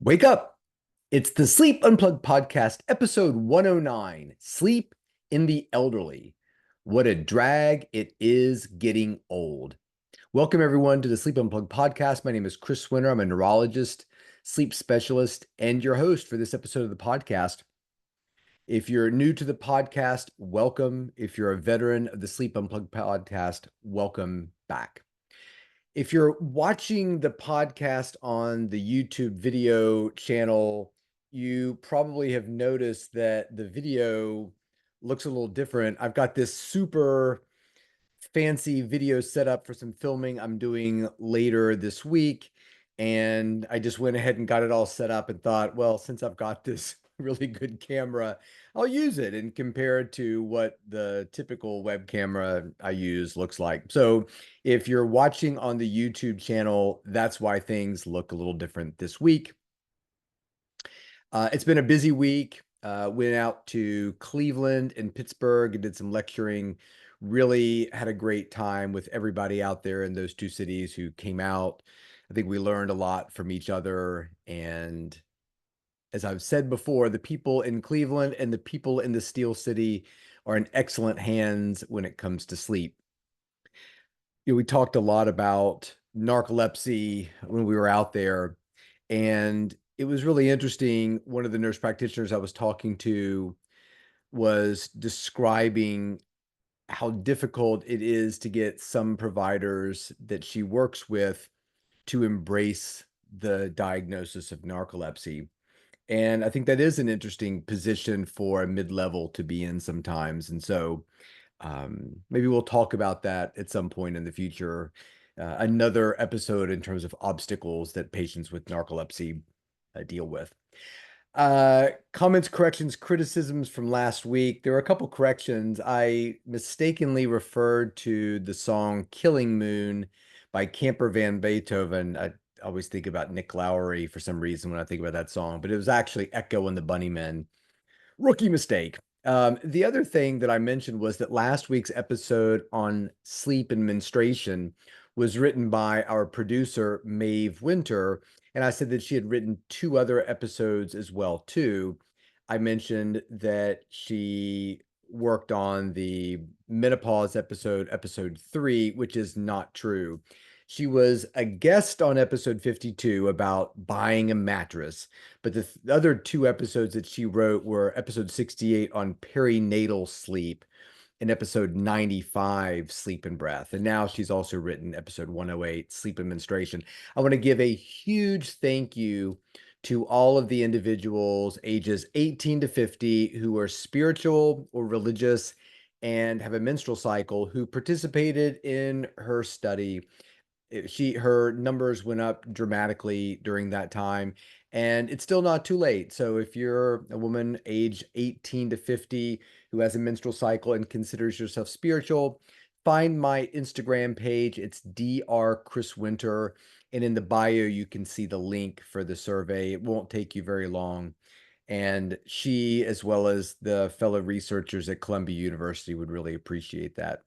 Wake up. It's the Sleep Unplugged podcast, episode 109, Sleep in the Elderly. What a drag it is getting old. Welcome, everyone, to the Sleep Unplugged podcast. My name is Chris Winter. I'm a neurologist, sleep specialist, and your host for this episode of the podcast. If you're new to the podcast, welcome. If you're a veteran of the Sleep Unplugged podcast, welcome back. If you're watching the podcast on the YouTube video channel, you probably have noticed that the video looks a little different. I've got this super fancy video set up for some filming I'm doing later this week. And I just went ahead and got it all set up and thought, well, since I've got this really good camera, I'll use it and compare it to what the typical web camera I use looks like. So if you're watching on the YouTube channel, that's why things look a little different this week. It's been a busy week. Went out to Cleveland and Pittsburgh and did some lecturing. Really had a great time with everybody out there in those two cities who came out. I think we learned a lot from each other. And as I've said before, the people in Cleveland and the people in the Steel City are in excellent hands when it comes to sleep. We talked a lot about narcolepsy when we were out there, and it was really interesting. One of the nurse practitioners I was talking to was describing how difficult it is to get some providers that she works with to embrace the diagnosis of narcolepsy. And I think that is an interesting position for a mid-level to be in sometimes. And so maybe we'll talk about that at some point in the future. Another episode in terms of obstacles that patients with narcolepsy deal with. Comments, corrections, criticisms from last week. There were a couple corrections. I mistakenly referred to the song Killing Moon by Camper Van Beethoven. I always think about Nick Lowry for some reason when I think about that song, but it was actually Echo and the Bunnymen. Rookie mistake. The other thing that I mentioned was that last week's episode on sleep and menstruation was written by our producer, Maeve Winter, and I said that she had written two other episodes as well, too. I mentioned that she worked on the menopause episode, episode 3, which is not true. She was a guest on episode 52 about buying a mattress, but the other two episodes that she wrote were episode 68 on perinatal sleep and episode 95, Sleep and Breath. And now she's also written episode 108, Sleep and Menstruation. I want to give a huge thank you to all of the individuals ages 18 to 50 who are spiritual or religious and have a menstrual cycle who participated in her study. Her numbers went up dramatically during that time, and it's still not too late. So if you're a woman age 18 to 50 who has a menstrual cycle and considers yourself spiritual, find my Instagram page. It's Dr. Chris Winter, and in the bio you can see the link for the survey. It won't take you very long. And she, as well as the fellow researchers at Columbia University, would really appreciate that.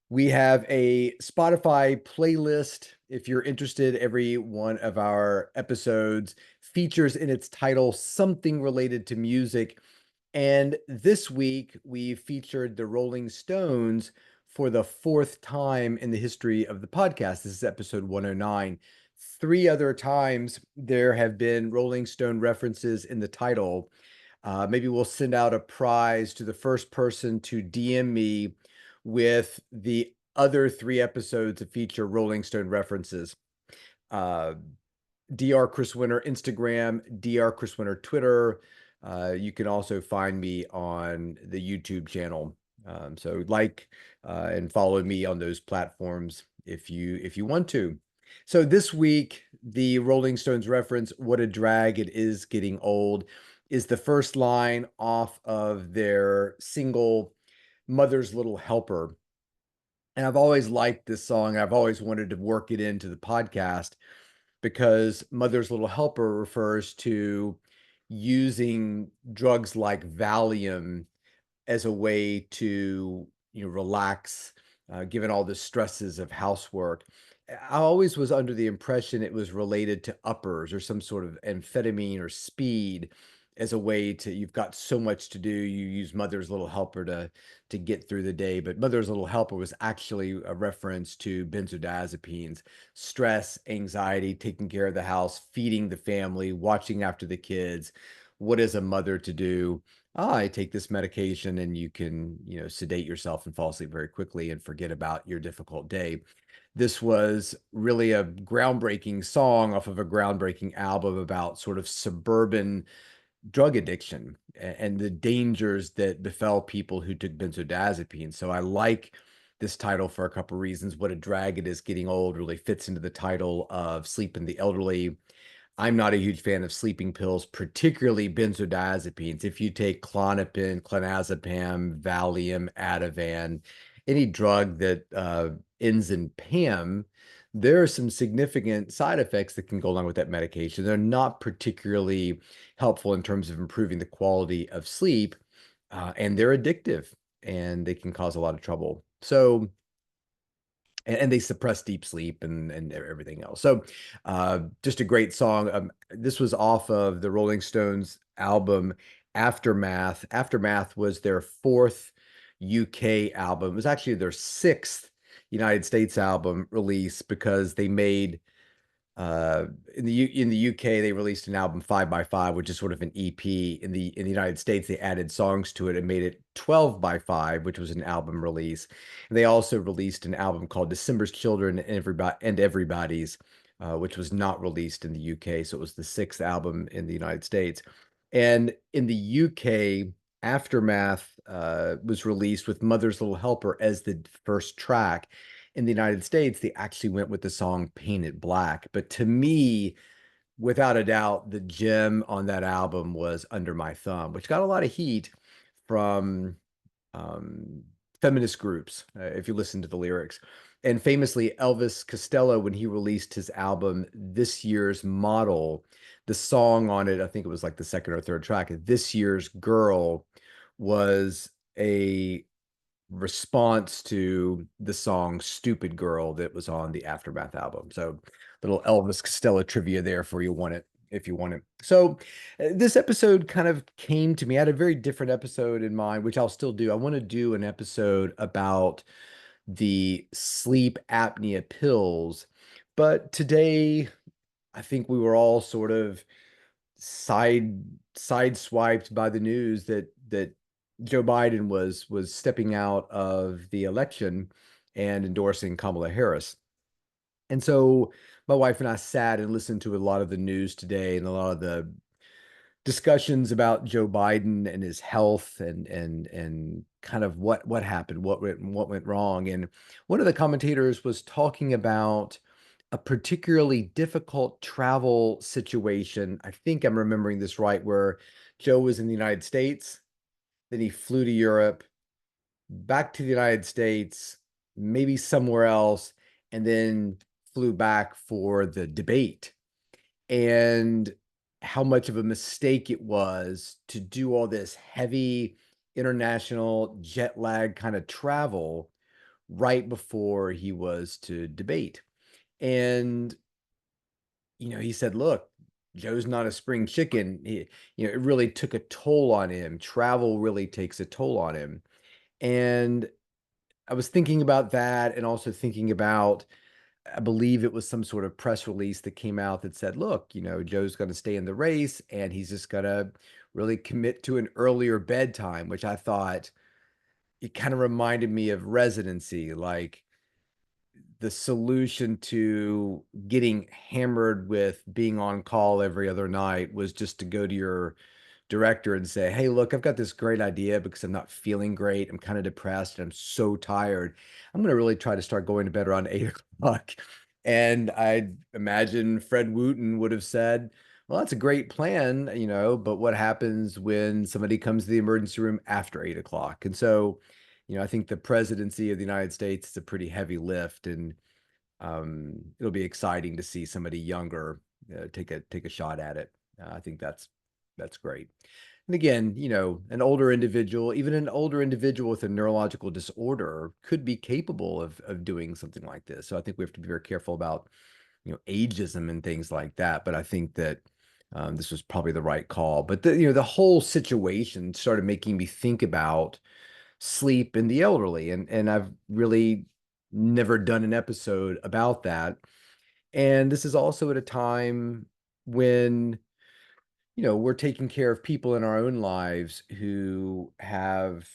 We have a Spotify playlist. If you're interested, every one of our episodes features in its title something related to music. And this week, we featured the Rolling Stones for the fourth time in the history of the podcast. This is episode 109. Three other times there have been Rolling Stone references in the title. Maybe we'll send out a prize to the first person to DM me with the other three episodes that feature Rolling Stone references. Dr. Chris Winter Instagram, Dr. Chris Winter Twitter. You can also find me on the YouTube channel. So like and follow me on those platforms if you want to. So this week, the Rolling Stones reference, "What a drag it is getting old," is the first line off of their single Mother's Little Helper. And I've always liked this song. I've always wanted to work it into the podcast because Mother's Little Helper refers to using drugs like Valium as a way to, relax, given all the stresses of housework. I always was under the impression it was related to uppers or some sort of amphetamine or speed as a way to you've got so much to do, you use Mother's Little Helper to get through the day. But Mother's Little Helper was actually a reference to benzodiazepines, stress, anxiety, taking care of the house, feeding the family, watching after the kids. What is a mother to do? Ah, I take this medication and you can, sedate yourself and fall asleep very quickly and forget about your difficult day. This was really a groundbreaking song off of a groundbreaking album about sort of suburban drug addiction and the dangers that befell people who took benzodiazepines. So I like this title for a couple of reasons. What a Drag It Is Getting Old really fits into the title of Sleep in the Elderly. I'm not a huge fan of sleeping pills, particularly benzodiazepines. If you take Klonopin, clonazepam, Valium, Ativan, any drug that ends in PAM, there are some significant side effects that can go along with that medication. They're not particularly helpful in terms of improving the quality of sleep, and they're addictive and they can cause a lot of trouble. So, and they suppress deep sleep and everything else. So, just a great song. This was off of the Rolling Stones album Aftermath. Aftermath was their fourth UK album. It was actually their sixth United States album release because they made in the UK, they released an album 5 by 5, which is sort of an EP. In the United States, they added songs to it and made it 12 by 5, which was an album release. And they also released an album called December's Children and Everybody's, which was not released in the UK. So it was the sixth album in the United States. And in the UK, Aftermath was released with Mother's Little Helper as the first track. In the United States, they actually went with the song Paint It Black. But to me, without a doubt, the gem on that album was Under My Thumb, which got a lot of heat from um, feminist groups, if you listen to the lyrics. And famously, Elvis Costello, when he released his album, This Year's Model, the song on it, I think it was like the second or third track, This Year's Girl, was a response to the song Stupid Girl that was on the Aftermath album. So little Elvis Costello trivia there for you want it if you want it. So this episode kind of came to me. I had a very different episode in mind, which I'll still do. I want to do an episode about the sleep apnea pills. But today, I think we were all sort of side sideswiped by the news that Joe Biden was stepping out of the election and endorsing Kamala Harris. And so my wife and I sat and listened to a lot of the news today and a lot of the discussions about Joe Biden and his health and kind of what happened, what went wrong. And one of the commentators was talking about a particularly difficult travel situation. I think I'm remembering this right, where Joe was in the United States, then he flew to Europe, back to the United States, maybe somewhere else, and then flew back for the debate. And how much of a mistake it was to do all this heavy international jet lag kind of travel right before he was to debate. And he said, look, Joe's not a spring chicken. It really took a toll on him. Travel really takes a toll on him. And I was thinking about that and also thinking about, I believe it was some sort of press release that came out that said, look, Joe's going to stay in the race and he's just going to really commit to an earlier bedtime, which I thought it kind of reminded me of residency. Like, the solution to getting hammered with being on call every other night was just to go to your director and say, hey, look, I've got this great idea because I'm not feeling great. I'm kind of depressed and I'm so tired. I'm going to really try to start going to bed around 8 o'clock. And I imagine Fred Wooten would have said, well, that's a great plan, but what happens when somebody comes to the emergency room after 8 o'clock? And so, I think the presidency of the United States is a pretty heavy lift, and it'll be exciting to see somebody younger take a shot at it. I think that's great. And again, an older individual, even an older individual with a neurological disorder could be capable of doing something like this. So I think we have to be very careful about, ageism and things like that. But I think that this was probably the right call. But the whole situation started making me think about sleep in the elderly, and I've really never done an episode about that. And this is also at a time when we're taking care of people in our own lives who have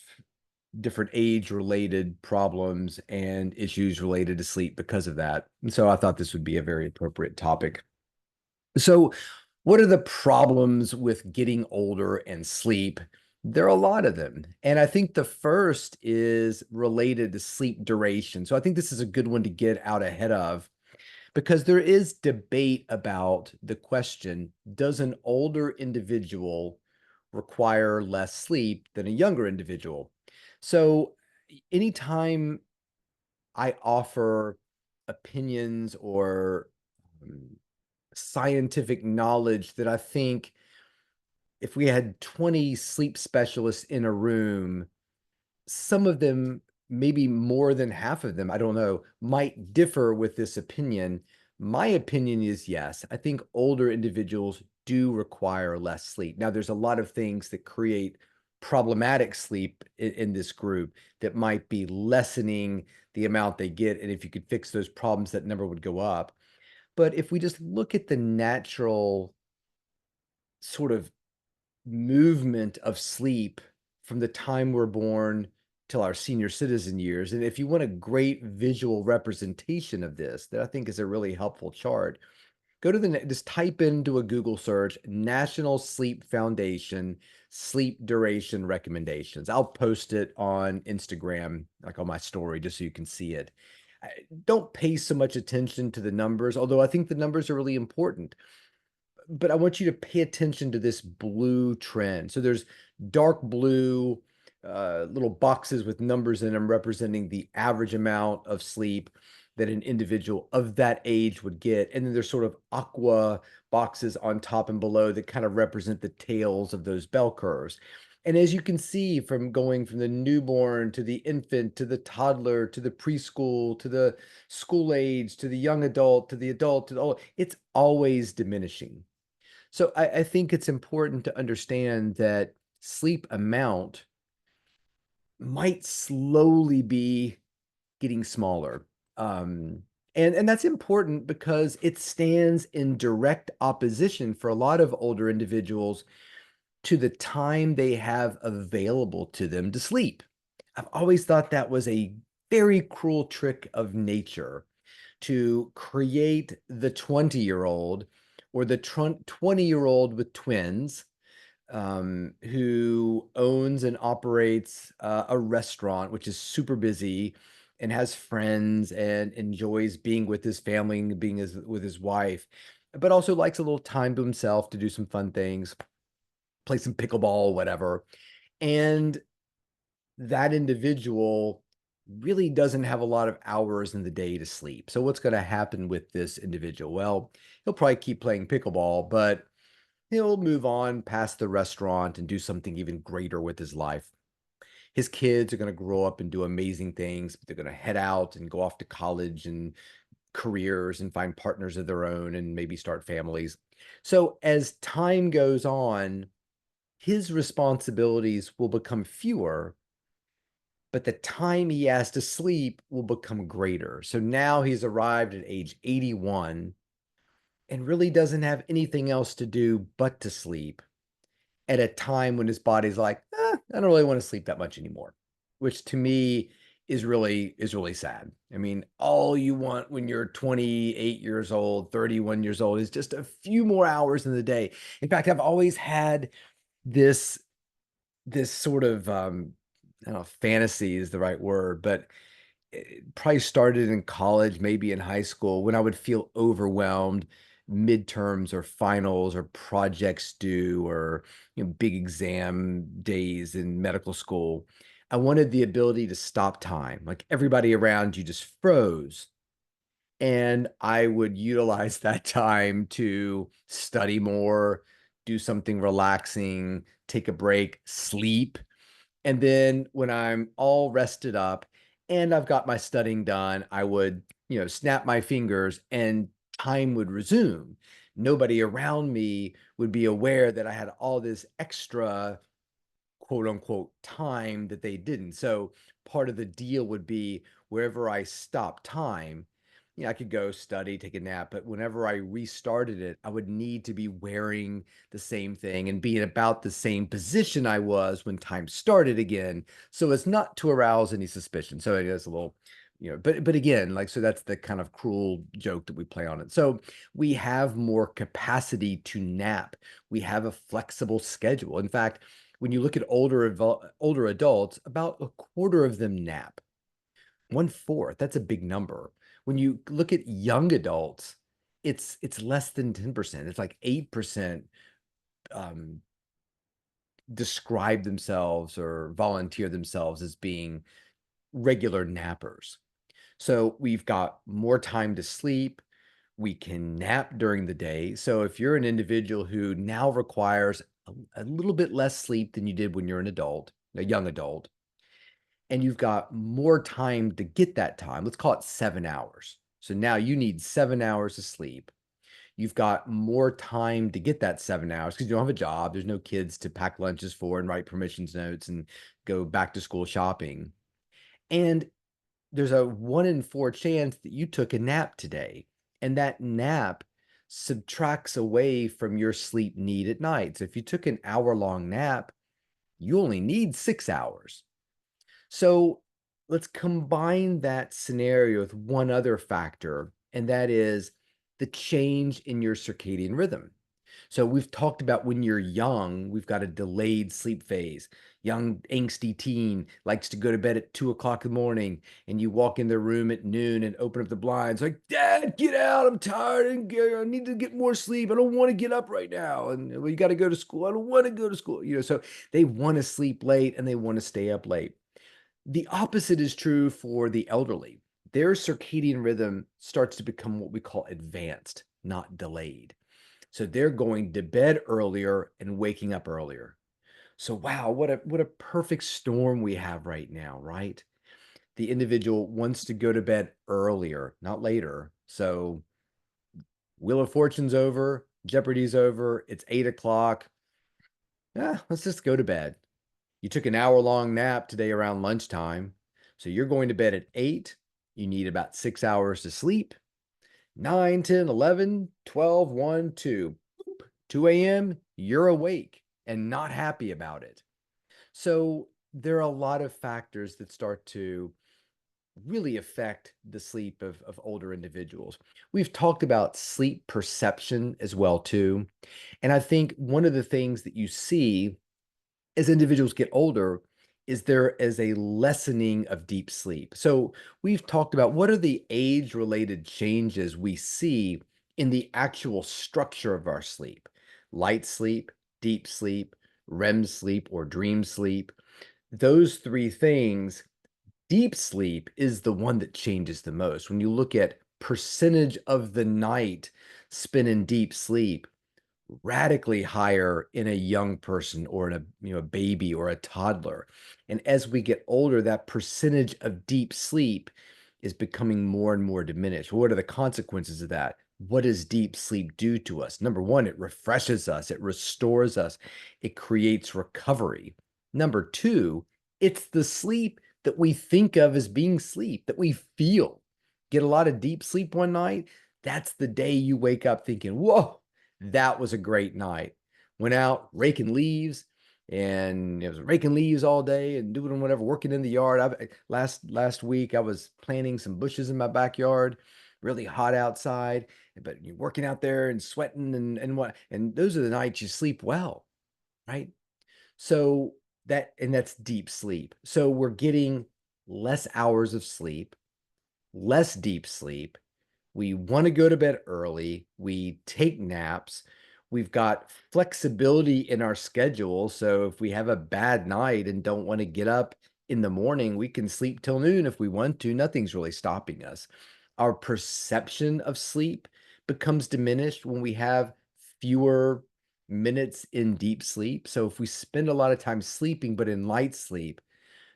different age related problems and issues related to sleep because of that. And so I thought this would be a very appropriate topic. So, what are the problems with getting older and sleep? There are a lot of them. And I think the first is related to sleep duration. So, I think this is a good one to get out ahead of because there is debate about the question, does an older individual require less sleep than a younger individual? So anytime I offer opinions or um, scientific knowledge that I think if we had 20 sleep specialists in a room, some of them, maybe more than half of them, I don't know, might differ with this opinion. My opinion is yes. I think older individuals do require less sleep. Now, there's a lot of things that create problematic sleep in this group that might be lessening the amount they get. And if you could fix those problems, that number would go up. But if we just look at the natural sort of movement of sleep from the time we're born till our senior citizen years. And if you want a great visual representation of this, that I think is a really helpful chart, go to just type into a Google search, National Sleep Foundation sleep duration recommendations. I'll post it on Instagram, like on my story, just so you can see it. Don't pay so much attention to the numbers, although I think the numbers are really important, but I want you to pay attention to this blue trend. So there's dark blue, little boxes with numbers in them representing the average amount of sleep that an individual of that age would get. And then there's sort of aqua boxes on top and below that kind of represent the tails of those bell curves. And as you can see, from going from the newborn to the infant to the toddler to the preschool to the school age to the young adult to the adult to the old, it's always diminishing. So I think it's important to understand that sleep amount might slowly be getting smaller. Um, and that's important because it stands in direct opposition for a lot of older individuals to the time they have available to them to sleep. I've always thought that was a very cruel trick of nature to create the 20-year-old or the 20-year-old with twins who owns and operates a restaurant, which is super busy and has friends and enjoys being with his family and being with his wife, but also likes a little time to himself to do some fun things, play some pickleball, whatever. And that individual really doesn't have a lot of hours in the day to sleep. So what's going to happen with this individual? Well, he'll probably keep playing pickleball, but he'll move on past the restaurant and do something even greater with his life. His kids are going to grow up and do amazing things, but they're going to head out and go off to college and careers and find partners of their own and maybe start families. So as time goes on, his responsibilities will become fewer, but the time he has to sleep will become greater. So now he's arrived at age 81 and really doesn't have anything else to do but to sleep at a time when his body's like, I don't really want to sleep that much anymore, which to me is really sad. I mean, all you want when you're 28 years old, 31 years old is just a few more hours in the day. In fact, I've always had this sort of I don't know if fantasy is the right word, but it probably started in college, maybe in high school, when I would feel overwhelmed, midterms or finals or projects due or big exam days in medical school. I wanted the ability to stop time. Like everybody around you just froze. And I would utilize that time to study more, do something relaxing, take a break, sleep. And then when I'm all rested up and I've got my studying done, I would, snap my fingers and time would resume. Nobody around me would be aware that I had all this extra quote unquote time that they didn't. So part of the deal would be wherever I stopped time, I could go study, take a nap, but whenever I restarted it, I would need to be wearing the same thing and be in about the same position I was when time started again, so as not to arouse any suspicion. So it is a little, but again, like, so that's the kind of cruel joke that we play on it. So we have more capacity to nap. We have a flexible schedule. In fact, when you look at older adults, about a quarter of them nap. One fourth, that's a big number. When you look at young adults, it's less than 10%. It's like 8% um, describe themselves or volunteer themselves as being regular nappers. So we've got more time to sleep. We can nap during the day. So if you're an individual who now requires a little bit less sleep than you did when you're an adult, a young adult, and you've got more time to get that time, let's call it 7 hours. So now you need 7 hours of sleep. You've got more time to get that 7 hours because you don't have a job. There's no kids to pack lunches for and write permissions notes and go back to school shopping. And there's a 1 in 4 chance that you took a nap today, and that nap subtracts away from your sleep need at night. So if you took an hour-long nap, you only need 6 hours. So let's combine that scenario with one other factor, and that is the change in your circadian rhythm. So we've talked about when you're young, we've got a delayed sleep phase. Young angsty teen likes to go to bed at 2 o'clock in the morning, and you walk in their room at noon and open up the blinds like, Dad, get out! I'm tired and I need to get more sleep. I don't want to get up right now. And well, you got to go to school. I don't want to go to school. So they want to sleep late and they want to stay up late. The opposite is true for the elderly. Their circadian rhythm starts to become what we call advanced, not delayed. So they're going to bed earlier and waking up earlier. So wow, what a perfect storm we have right now, right? The individual wants to go to bed earlier, not later. So Wheel of Fortune's over, Jeopardy's over, it's 8 o'clock. Let's just go to bed. You took an hour-long nap today around lunchtime. So you're going to bed at 8. You need about 6 hours to sleep. 9, 10, 11, 12, 1, 2. 2 a.m., you're awake and not happy about it. So there are a lot of factors that start to really affect the sleep of older individuals. We've talked about sleep perception as well, too. And I think one of the things that you see as individuals get older is there is a lessening of deep sleep. So we've talked about what are the age-related changes we see in the actual structure of our sleep. Light sleep, deep sleep, REM sleep or dream sleep. Those three things, deep sleep is the one that changes the most. When you look at percentage of the night spent in deep sleep, radically higher in a young person or in a baby or a toddler. And as we get older, that percentage of deep sleep is becoming more and more diminished. What are the consequences of that? What does deep sleep do to us? Number one, it refreshes us, it restores us, it creates recovery. Number two, it's the sleep that we think of as being sleep, that we feel. Get a lot of deep sleep one night, that's the day you wake up thinking, whoa, that was a great night. Went out raking leaves, and it was raking leaves all day and doing whatever, working in the yard. Last week I was planting some bushes in my backyard. Really hot outside, but you're working out there and sweating and those are the nights you sleep well, right? So that's deep sleep. So we're getting less hours of sleep, less deep sleep. We want to go to bed early. We take naps. We've got flexibility in our schedule. So if we have a bad night and don't want to get up in the morning, we can sleep till noon if we want to. Nothing's really stopping us. Our perception of sleep becomes diminished when we have fewer minutes in deep sleep. So if we spend a lot of time sleeping, but in light sleep,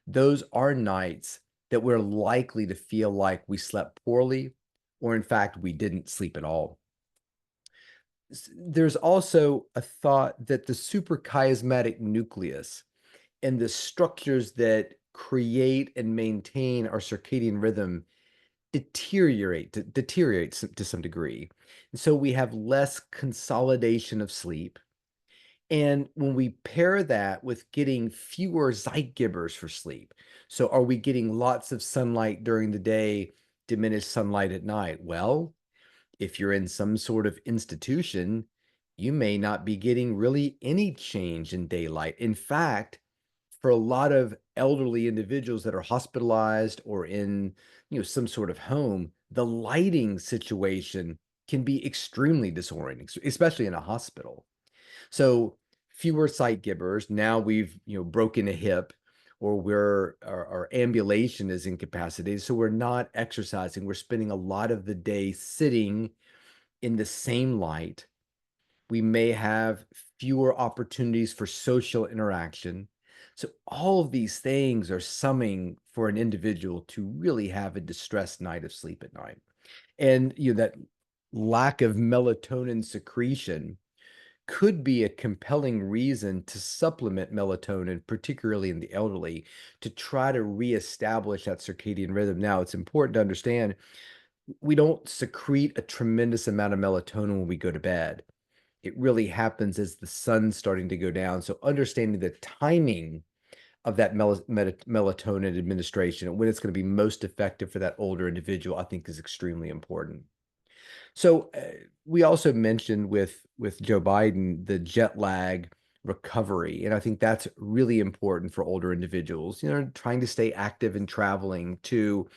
those are nights that we're likely to feel like we slept poorly, or in fact, we didn't sleep at all. There's also a thought that the suprachiasmatic nucleus and the structures that create and maintain our circadian rhythm deteriorates to some degree. And so we have less consolidation of sleep. And when we pair that with getting fewer Zeitgebers for sleep, so are we getting lots of sunlight during the day, diminished sunlight at night? Well, if you're in some sort of institution, you may not be getting really any change in daylight. In fact, for a lot of elderly individuals that are hospitalized or in, some sort of home, the lighting situation can be extremely disorienting, especially in a hospital. So fewer sight givers. Now we've, broken a hip, or our ambulation is incapacitated. So we're not exercising. We're spending a lot of the day sitting in the same light. We may have fewer opportunities for social interaction. So all of these things are summing for an individual to really have a distressed night of sleep at night. And that lack of melatonin secretion could be a compelling reason to supplement melatonin, particularly in the elderly, to try to reestablish that circadian rhythm. Now, it's important to understand we don't secrete a tremendous amount of melatonin when we go to bed. It really happens as the sun's starting to go down. So, understanding the timing of that melatonin administration and when it's going to be most effective for that older individual, I think is extremely important. So we also mentioned with Joe Biden the jet lag recovery, and I think that's really important for older individuals. Trying to stay active and traveling to,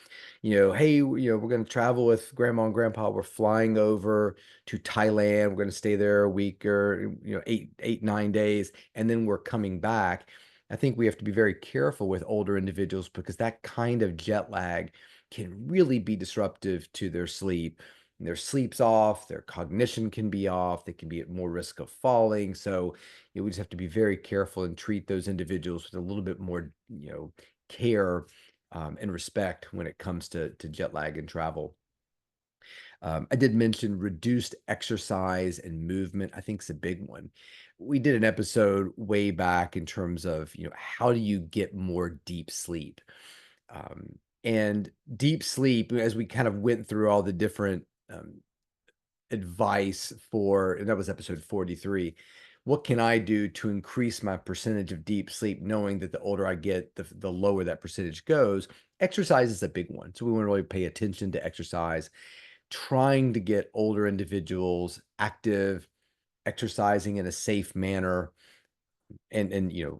hey, we're going to travel with grandma and grandpa. We're flying over to Thailand. We're going to stay there a week or 8, 9 days, and then we're coming back. I think we have to be very careful with older individuals because that kind of jet lag can really be disruptive to their sleep. Their sleep's off, their cognition can be off, they can be at more risk of falling. So we just have to be very careful and treat those individuals with a little bit more, care and respect when it comes to jet lag and travel. I did mention reduced exercise and movement. I think is a big one. We did an episode way back in terms of, how do you get more deep sleep? And deep sleep, as we kind of went through all the different advice for, and that was episode 43. What can I do to increase my percentage of deep sleep, knowing that the older I get, the lower that percentage goes? Exercise is a big one. So we want to really pay attention to exercise, trying to get older individuals active, exercising in a safe manner, and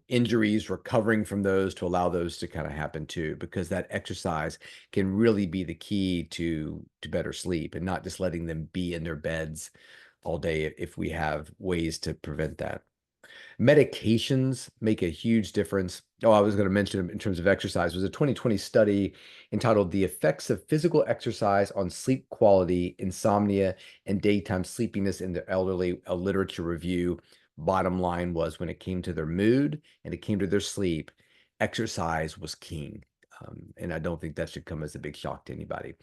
injuries, recovering from those to allow those to kind of happen too, because that exercise can really be the key to better sleep, and not just letting them be in their beds all day if we have ways to prevent that. Medications make a huge difference. Oh, I was going to mention in terms of exercise, was a 2020 study entitled The Effects of Physical Exercise on Sleep Quality, Insomnia, and Daytime Sleepiness in the Elderly, a literature review. Bottom line was, when it came to their mood and it came to their sleep, exercise was king. And I don't think that should come as a big shock to anybody.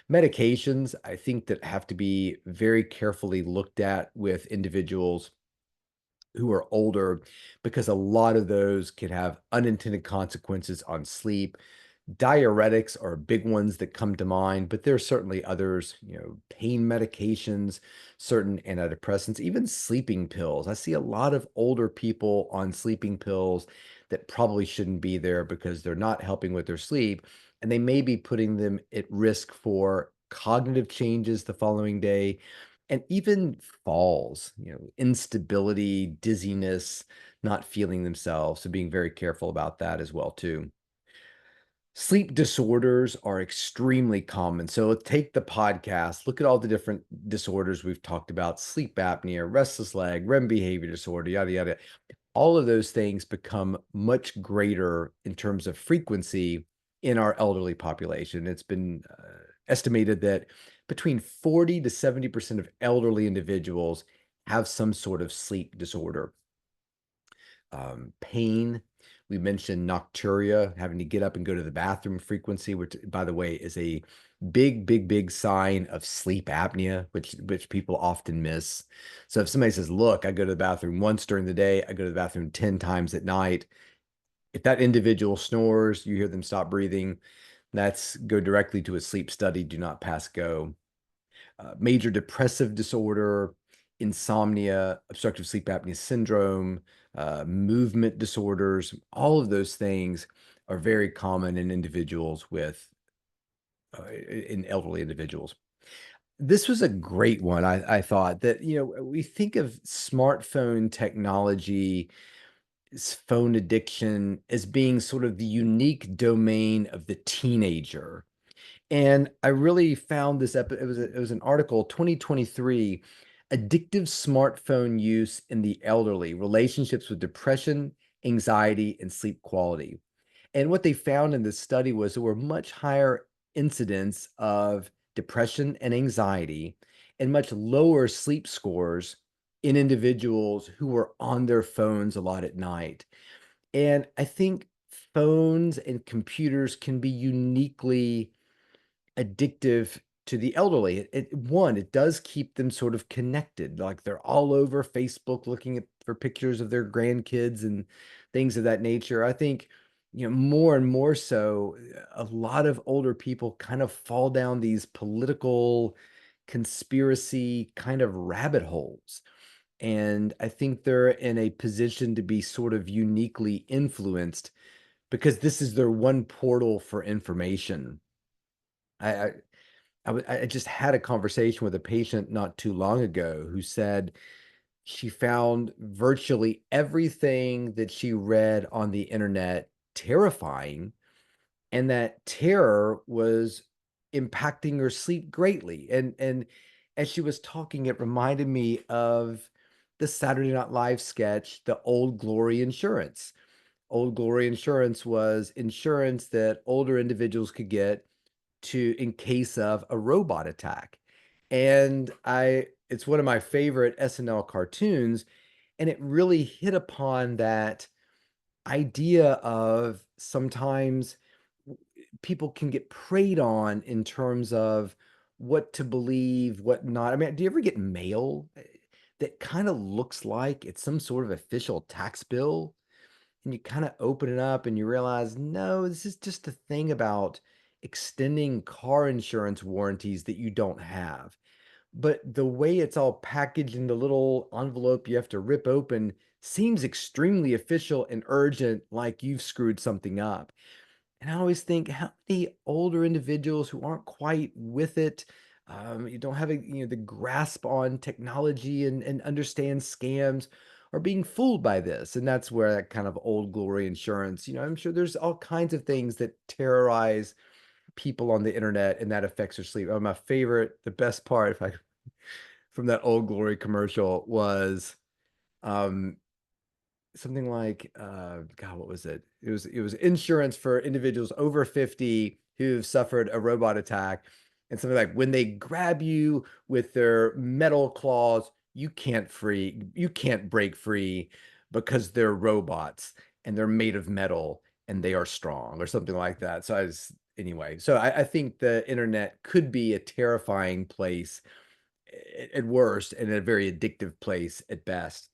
Medications, I think, that have to be very carefully looked at with individuals who are older, because a lot of those can have unintended consequences on sleep. Diuretics are big ones that come to mind, but there are certainly others, pain medications, certain antidepressants, even sleeping pills. I see a lot of older people on sleeping pills that probably shouldn't be there because they're not helping with their sleep, and they may be putting them at risk for cognitive changes the following day, and even falls, instability, dizziness, not feeling themselves. So being very careful about that as well too. Sleep disorders are extremely common. So let's take the podcast, look at all the different disorders we've talked about: sleep apnea, restless leg, REM behavior disorder, yada, yada. All of those things become much greater in terms of frequency in our elderly population. It's been estimated that between 40 to 70% of elderly individuals have some sort of sleep disorder. Pain, we mentioned nocturia, having to get up and go to the bathroom frequency, which, by the way, is a big, big, big sign of sleep apnea, which people often miss. So if somebody says, "Look, I go to the bathroom once during the day, I go to the bathroom 10 times at night," if that individual snores, you hear them stop breathing, that's go directly to a sleep study. Do not pass go. Major depressive disorder, insomnia, obstructive sleep apnea syndrome, movement disorders, all of those things are very common in individuals with, in elderly individuals. This was a great one. I thought that, we think of smartphone technology, phone addiction as being sort of the unique domain of the teenager. And I really found this it was an article, 2023, addictive smartphone use in the elderly, relationships with depression, anxiety, and sleep quality. And what they found in this study was there were much higher incidence of depression and anxiety and much lower sleep scores in individuals who were on their phones a lot at night. And I think phones and computers can be uniquely addictive to the elderly. It does keep them sort of connected, like they're all over Facebook looking for pictures of their grandkids and things of that nature. I think, more and more so, a lot of older people kind of fall down these political conspiracy kind of rabbit holes. And I think they're in a position to be sort of uniquely influenced because this is their one portal for information. I, I I just had a conversation with a patient not too long ago who said she found virtually everything that she read on the internet terrifying, and that terror was impacting her sleep greatly. And as she was talking, it reminded me of the Saturday Night Live sketch, The Old Glory Insurance. Old Glory Insurance was insurance that older individuals could get to in case of a robot attack. And it's one of my favorite SNL cartoons, and it really hit upon that idea of sometimes people can get preyed on in terms of what to believe, what not. I mean, do you ever get mail that kind of looks like it's some sort of official tax bill? And you kind of open it up and you realize, no, this is just a thing about extending car insurance warranties that you don't have. But the way it's all packaged in the little envelope you have to rip open seems extremely official and urgent, like you've screwed something up. And I always think, how many older individuals who aren't quite with it, you don't have the grasp on technology and understand scams are being fooled by this. And that's where that kind of old glory insurance, I'm sure there's all kinds of things that terrorize people on the internet and that affects their sleep. My favorite, the best part, if I from that old glory commercial was um something like, God, what was it? It was insurance for individuals over 50 who've suffered a robot attack, and something like, "When they grab you with their metal claws, you can't break free because they're robots, and they're made of metal, and they are strong," or something like that. So I think the internet could be a terrifying place at worst, and a very addictive place at best.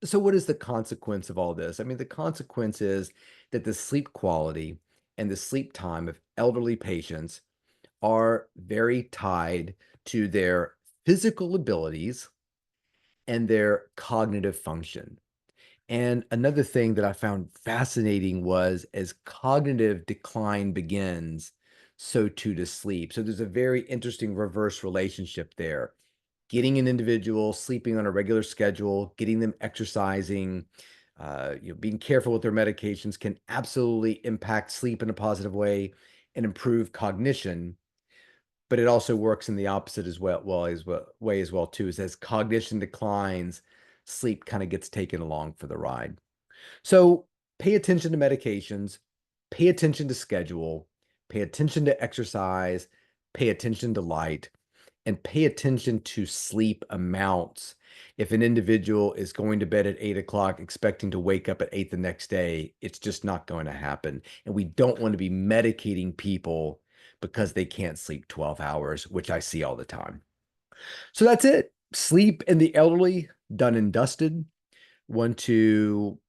So what is the consequence of all this? I mean, the consequence is that the sleep quality and the sleep time of elderly patients are very tied to their physical abilities and their cognitive function. And another thing that I found fascinating was as cognitive decline begins, so too does sleep. So there's a very interesting reverse relationship there. Getting an individual sleeping on a regular schedule, getting them exercising, being careful with their medications can absolutely impact sleep in a positive way and improve cognition. But it also works in the opposite way as well too. Is as cognition declines, sleep kind of gets taken along for the ride. So pay attention to medications, pay attention to schedule, pay attention to exercise, pay attention to light, and pay attention to sleep amounts. If an individual is going to bed at 8 o'clock, expecting to wake up at 8 the next day, it's just not going to happen. And we don't want to be medicating people because they can't sleep 12 hours, which I see all the time. So that's it. Sleep in the elderly, done and dusted. Want to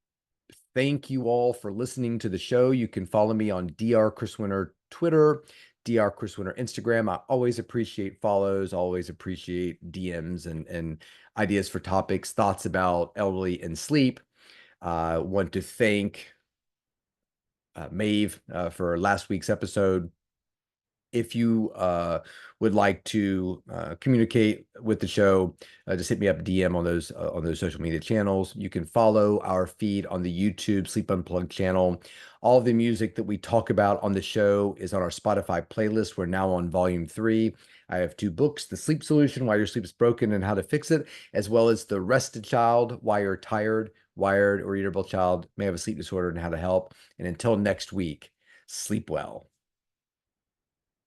thank you all for listening to the show. You can follow me on Dr. Chris Winter Twitter, Dr. Chris Winter Instagram. I always appreciate follows, always appreciate DMs and ideas for topics, thoughts about elderly and sleep. Want to thank Maeve for last week's episode. If you would like to communicate with the show, just hit me up DM on those social media channels. You can follow our feed on the YouTube Sleep Unplugged channel. All of the music that we talk about on the show is on our Spotify playlist. We're now on volume 3. I have 2 books: The Sleep Solution, Why Your Sleep is Broken and How to Fix It, as well as The Rested Child, Why You're Tired, Wired, or Irritable Child May Have a Sleep Disorder and How to Help. And until next week, sleep well.